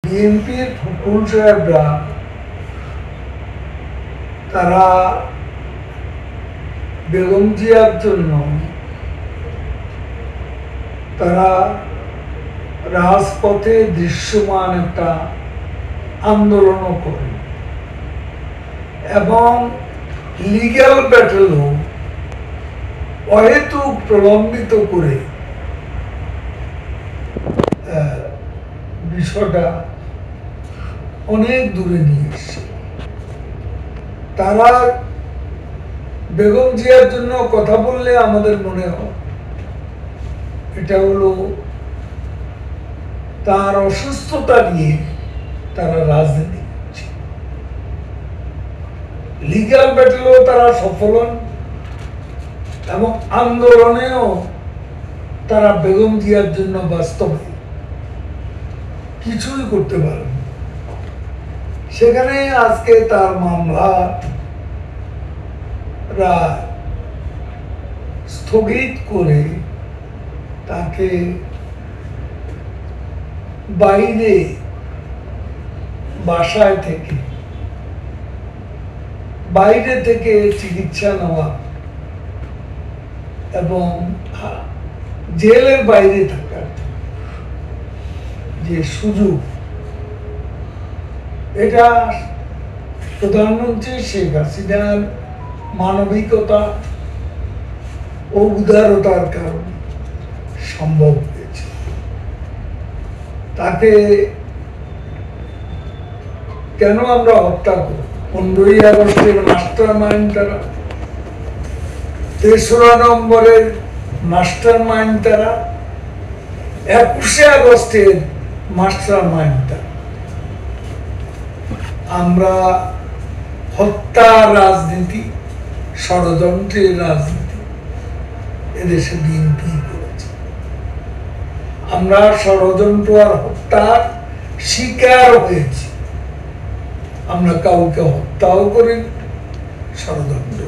বিএনপির ফুকুল সাহেবরা তারা বেগম জিয়ার জন্য তারা রাজপথে দৃশ্যমান একটা আন্দোলনও করে এবং লিগ্যাল ব্যাটেলও অহেতুক প্রলম্বিত করে বিষয়টা অনেক দূরে নিয়ে এসছে। তারা বেগম জিয়ার জন্য কথা বললে আমাদের মনে হয় এটা হলো তার অসুস্থতা নিয়ে তারা রাজনীতি করছে। লিগ্যাল ব্যাটেলেও তারা সফল হন এবং আন্দোলনেও তারা বেগম জিয়ার জন্য বাস্তবে কিছুই করতে পারেন। সেখানে আজকে তার মামলা রায় স্থগিত করে তাকে বাইরে বাসায় থেকে বাইরে থেকে চিকিৎসা নেওয়া এবং জেলের বাইরে থাকার যে সুযোগ, এটা প্রধানমন্ত্রী শেখ হাসিনার মানবিকতা ও উদারতার কারণে সম্ভব হয়েছে। তাকে কেন আমরা হত্যা করি? 15ই আগস্টের মাস্টার মাইন্ড তারা, 3রা নম্বরের মাস্টার মাইন্ড তারা, 21শে আগস্টের মাস্টার মাইন্ড তারা। আমরা হত্যা রাজনীতি, ষড়যন্ত্রের রাজনীতি এদেশে বিএনপি করেছে। আমরা ষড়যন্ত্র আর হত্যার শিকার হয়েছি। আমরা কাউকে হত্যাও করি, ষড়যন্ত্র